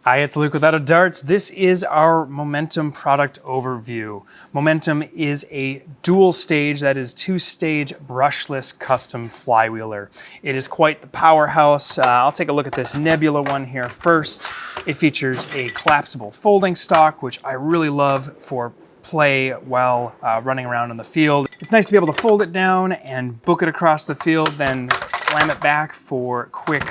Hi, it's Luke with Out of Darts. This is our Momentum product overview. Momentum is a dual stage, that is two-stage brushless custom flywheeler. It is quite the powerhouse. I'll take a look at this Nebula one here first. It features a collapsible folding stock, which I really love for play while running around in the field. It's nice to be able to fold it down and book it across the field, then slam it back for quick,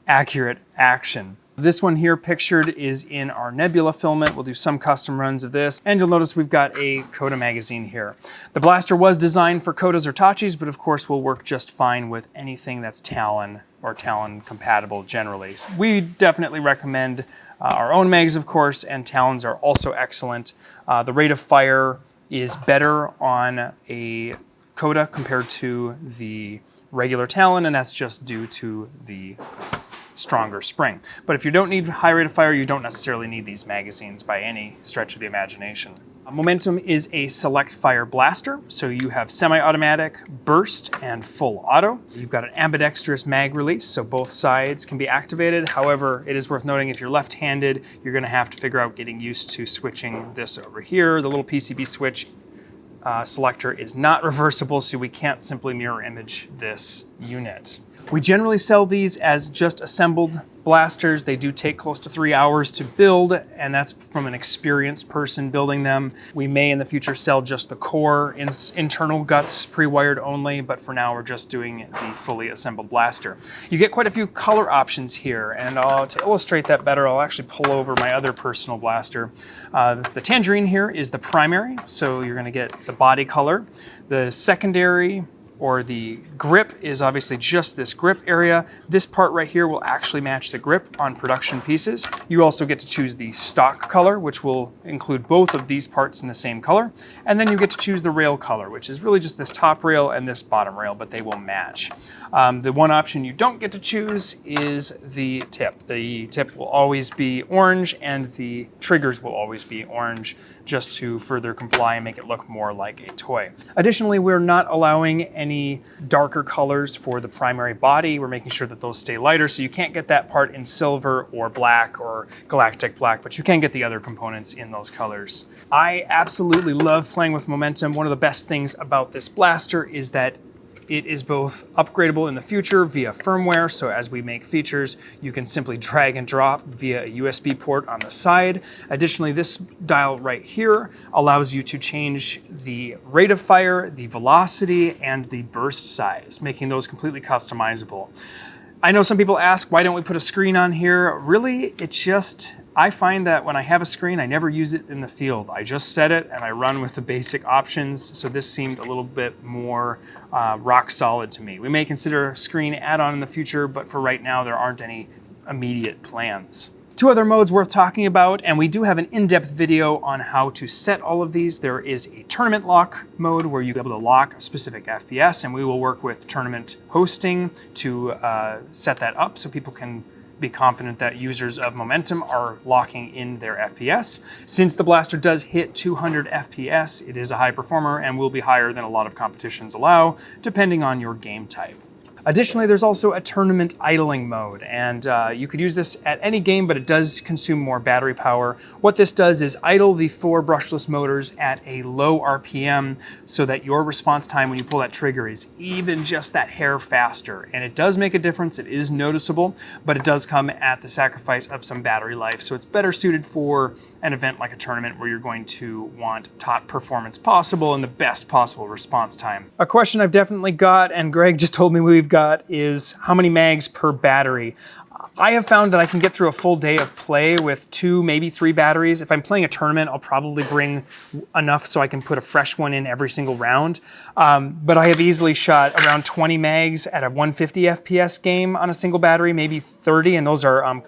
accurate action. This one here pictured is in our Nebula filament. We'll do some custom runs of this. And you'll notice we've got a Coda magazine here. The blaster was designed for Codas or Tachis, but of course will work just fine with anything that's Talon or Talon compatible generally. So we definitely recommend our own mags, of course, and Talons are also excellent. The rate of fire is better on a Coda compared to the regular Talon, and that's just due to the stronger spring. But if you don't need high rate of fire, you don't necessarily need these magazines by any stretch of the imagination. Momentum is a select fire blaster, so you have semi-automatic, burst, and full auto. You've got an ambidextrous mag release, so both sides can be activated. However, it is worth noting if you're left-handed, you're going to have to figure out getting used to switching this over here. The little PCB switch selector is not reversible, so we can't simply mirror image this unit. We generally sell these as just assembled blasters. They do take close to 3 hours to build, and that's from an experienced person building them. We may in the future sell just the core internal guts pre-wired only, but for now we're just doing the fully assembled blaster. You get quite a few color options here, and to illustrate that better, I'll actually pull over my other personal blaster. The tangerine here is the primary, so you're going to get the body color. The secondary, or the grip, is obviously just this grip area. This part right here will actually match the grip on production pieces. You also get to choose the stock color, which will include both of these parts in the same color. And then you get to choose the rail color, which is really just this top rail and this bottom rail, but they will match. The one option you don't get to choose is the tip. The tip will always be orange and the triggers will always be orange, just to further comply and make it look more like a toy. Additionally, we're not allowing any darker colors for the primary body. We're making sure that those stay lighter, so you can't get that part in silver or black or galactic black, but you can get the other components in those colors. I absolutely love playing with Momentum. One of the best things about this blaster is that it is both upgradable in the future via firmware, so as we make features, you can simply drag and drop via a USB port on the side. Additionally, this dial right here allows you to change the rate of fire, the velocity, and the burst size, making those completely customizable. I know some people ask, why don't we put a screen on here? Really, I find that when I have a screen, I never use it in the field. I just set it and I run with the basic options, so this seemed a little bit more rock solid to me. We may consider a screen add-on in the future, but for right now, there aren't any immediate plans. Two other modes worth talking about, and we do have an in-depth video on how to set all of these. There is a tournament lock mode where you'll be able to lock a specific FPS, and we will work with tournament hosting to set that up so people can be confident that users of Momentum are locking in their FPS. Since the blaster does hit 200 FPS, it is a high performer and will be higher than a lot of competitions allow, depending on your game type. Additionally, there's also a tournament idling mode, and you could use this at any game, but it does consume more battery power. What this does is idle the 4 brushless motors at a low RPM so that your response time when you pull that trigger is even just that hair faster. And it does make a difference, it is noticeable, but it does come at the sacrifice of some battery life. So it's better suited for an event like a tournament where you're going to want top performance possible and the best possible response time. A question I've definitely got, and Greg just told me we've got, is how many mags per battery? I have found that I can get through a full day of play with 2, maybe 3 batteries. If I'm playing a tournament, I'll probably bring enough so I can put a fresh one in every single round. But I have easily shot around 20 mags at a 150 FPS game on a single battery, maybe 30, and those are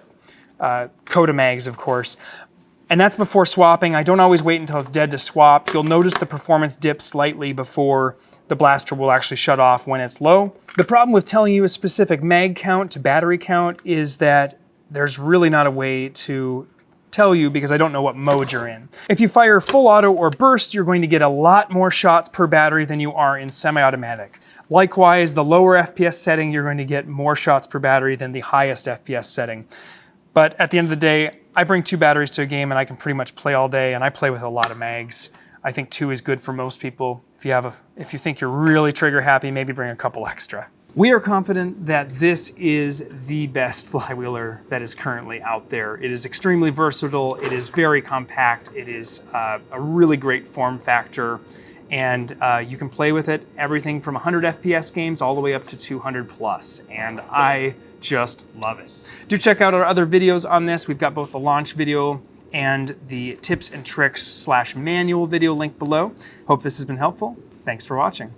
Coda mags, of course. And that's before swapping. I don't always wait until it's dead to swap. You'll notice the performance dip slightly before the blaster will actually shut off when it's low. The problem with telling you a specific mag count to battery count is that there's really not a way to tell you because I don't know what mode you're in. If you fire full auto or burst, you're going to get a lot more shots per battery than you are in semi-automatic. Likewise, the lower FPS setting, you're going to get more shots per battery than the highest FPS setting. But at the end of the day, I bring 2 batteries to a game and I can pretty much play all day, and I play with a lot of mags. I think 2 is good for most people. If you think you're really trigger happy, maybe bring a couple extra. We are confident that this is the best flywheeler that is currently out there. It is extremely versatile, it is very compact, it is a really great form factor, and you can play with it everything from 100 FPS games all the way up to 200 plus, and I just love it. Do check out our other videos on this. We've got both the launch video and the tips and tricks / manual video link below. Hope this has been helpful. Thanks for watching.